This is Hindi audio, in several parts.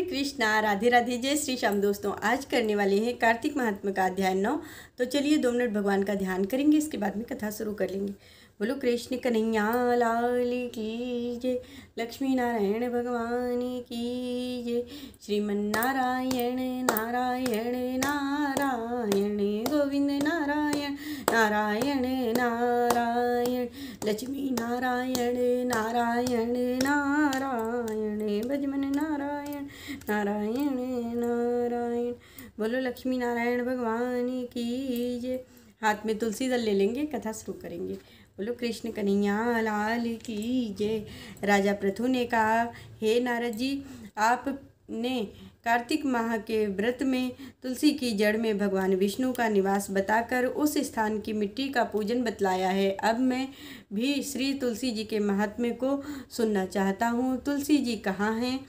कृष्णा, राधे राधे, जय श्री श्याम। दोस्तों, आज करने वाले हैं कार्तिक महात्म्य का अध्याय 9। तो चलिए 2 मिनट भगवान का ध्यान करेंगे, इसके बाद में कथा शुरू कर लेंगे। बोलो कृष्ण कन्हैया लाल की जय, लक्ष्मी नारायण भगवान की जय। श्रीमन्नारायण नारायण नारायण, गोविंद नारायण नारायण नारायण, लक्ष्मी नारायण नारायण नारायण, भजमन नारायण नारायण नारायण। बोलो लक्ष्मी नारायण भगवान की जय। हाथ में तुलसी दल ले लेंगे, कथा शुरू करेंगे। बोलो कृष्ण कन्हैया लाल की जय। राजा पृथु ने कहा, हे नारद जी, आपने कार्तिक माह के व्रत में तुलसी की जड़ में भगवान विष्णु का निवास बताकर उस स्थान की मिट्टी का पूजन बतलाया है। अब मैं भी श्री तुलसी जी के महात्म्य को सुनना चाहता हूँ। तुलसी जी कहाँ हैं?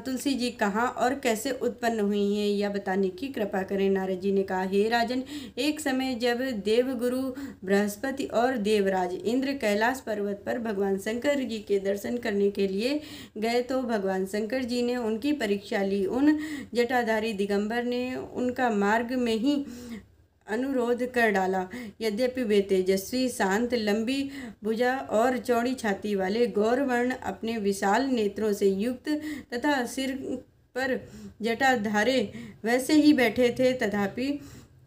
तुलसी जी कहाँ और कैसे उत्पन्न हुई हैं, यह बताने की कृपा करें। नारद जी ने कहा, हे राजन, एक समय जब देवगुरु बृहस्पति और देवराज इंद्र कैलाश पर्वत पर भगवान शंकर जी के दर्शन करने के लिए गए तो भगवान शंकर जी ने उनकी परीक्षा ली। उन जटाधारी दिगंबर ने उनका मार्ग में ही अनुरोध कर डाला। यद्यपि वे तेजस्वी, शांत, लंबी भुजा और चौड़ी छाती वाले गौरवर्ण, अपने विशाल नेत्रों से युक्त तथा सिर पर जटाधारे वैसे ही बैठे थे,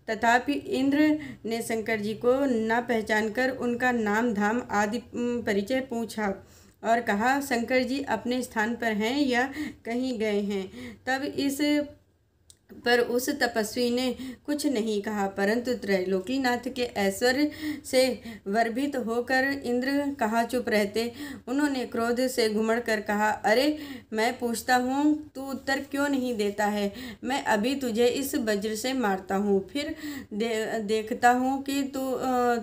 तथापि इंद्र ने शंकर जी को न पहचान कर उनका नाम धाम आदि परिचय पूछा और कहा, शंकर जी अपने स्थान पर हैं या कहीं गए हैं? तब इस पर उस तपस्वी ने कुछ नहीं कहा, परंतु त्रैलोकीनाथ के ऐश्वर्य से गर्वित होकर इंद्र कहाँ चुप रहते। उन्होंने क्रोध से घुमड़ कर कहा, अरे मैं पूछता हूँ, तू उत्तर क्यों नहीं देता है? मैं अभी तुझे इस वज्र से मारता हूँ, फिर देखता हूँ कि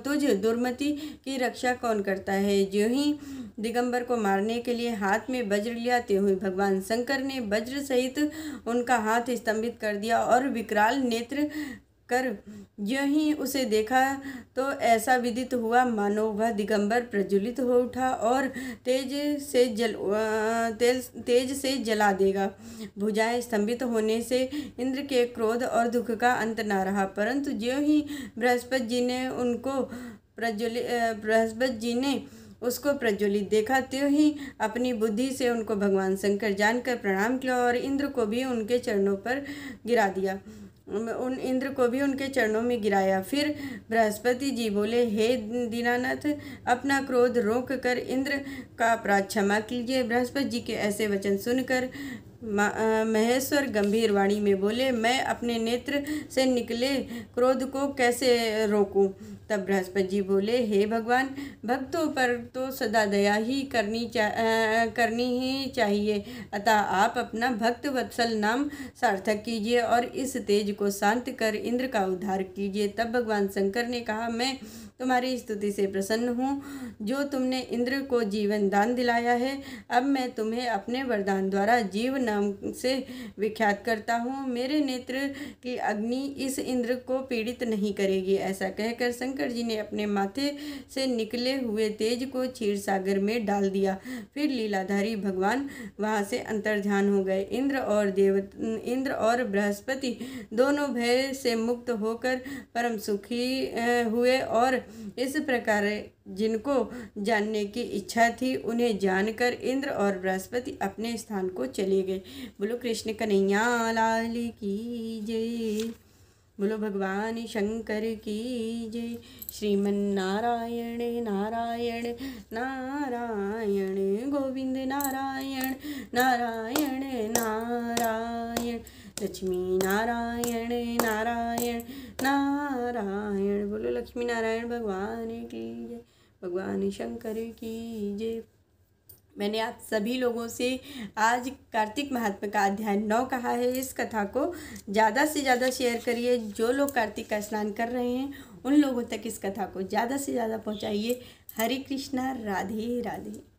तुझ दुर्मति की रक्षा कौन करता है। ज्यों ही दिगंबर को मारने के लिए हाथ में वज्र लिया, त्यों ही भगवान शंकर ने वज्र सहित उनका हाथ स्तंभित कर दिया और विकराल नेत्र कर ज्यों ही उसे देखा तो ऐसा विदित हुआ मानो वह दिगंबर प्रज्वलित हो उठा और तेज से जला देगा। भुजाएं स्तंभित होने से इंद्र के क्रोध और दुख का अंत न रहा, परंतु ज्यों ही बृहस्पति जी ने उसको प्रज्वलित देखा, त्यों ही अपनी बुद्धि से उनको भगवान शंकर जानकर प्रणाम किया और इंद्र को भी उनके चरणों में गिराया। फिर बृहस्पति जी बोले, हे दीनानाथ, अपना क्रोध रोक कर इंद्र का अपराध क्षमा कीजिए। बृहस्पति जी के ऐसे वचन सुनकर महेश्वर गंभीर वाणी में बोले, मैं अपने नेत्र से निकले क्रोध को कैसे रोकूं? तब बृहस्पति जी बोले, हे भगवान, भक्तों पर तो सदा दया ही करनी ही चाहिए, अतः आप अपना भक्त वत्सल नाम सार्थक कीजिए और इस तेज को शांत कर इंद्र का उद्धार कीजिए। तब भगवान शंकर ने कहा, मैं तुम्हारी स्तुति से प्रसन्न हूँ, जो तुमने इंद्र को जीवन दान दिलाया है। अब मैं तुम्हें अपने वरदान द्वारा जीव नाम से विख्यात करता हूँ। मेरे नेत्र की अग्नि इस इंद्र को पीड़ित नहीं करेगी। ऐसा कहकर शंकर जी ने अपने माथे से निकले हुए तेज को क्षीर सागर में डाल दिया। फिर लीलाधारी भगवान वहाँ से अंतर्ध्यान हो गए। इंद्र और बृहस्पति दोनों भय से मुक्त होकर परम सुखी हुए और इस प्रकार जिनको जानने की इच्छा थी उन्हें जानकर इंद्र और बृहस्पति अपने स्थान को चले गए। बोलो कृष्ण कन्हैया लाल की जय। बोलो भगवान शंकर की जय। श्रीमन्नारायण नारायण नारायण, गोविंद नारायण नारायण नारायण, लक्ष्मी नारायण नारायण नारायण। बोलो लक्ष्मी नारायण भगवान की जय, भगवान शंकर की जय। मैंने आप सभी लोगों से आज कार्तिक महात्म्य का अध्याय 9 कहा है। इस कथा को ज़्यादा से ज़्यादा शेयर करिए। जो लोग कार्तिक का स्नान कर रहे हैं उन लोगों तक इस कथा को ज़्यादा से ज़्यादा पहुँचाइए। हरे कृष्णा, राधे राधे।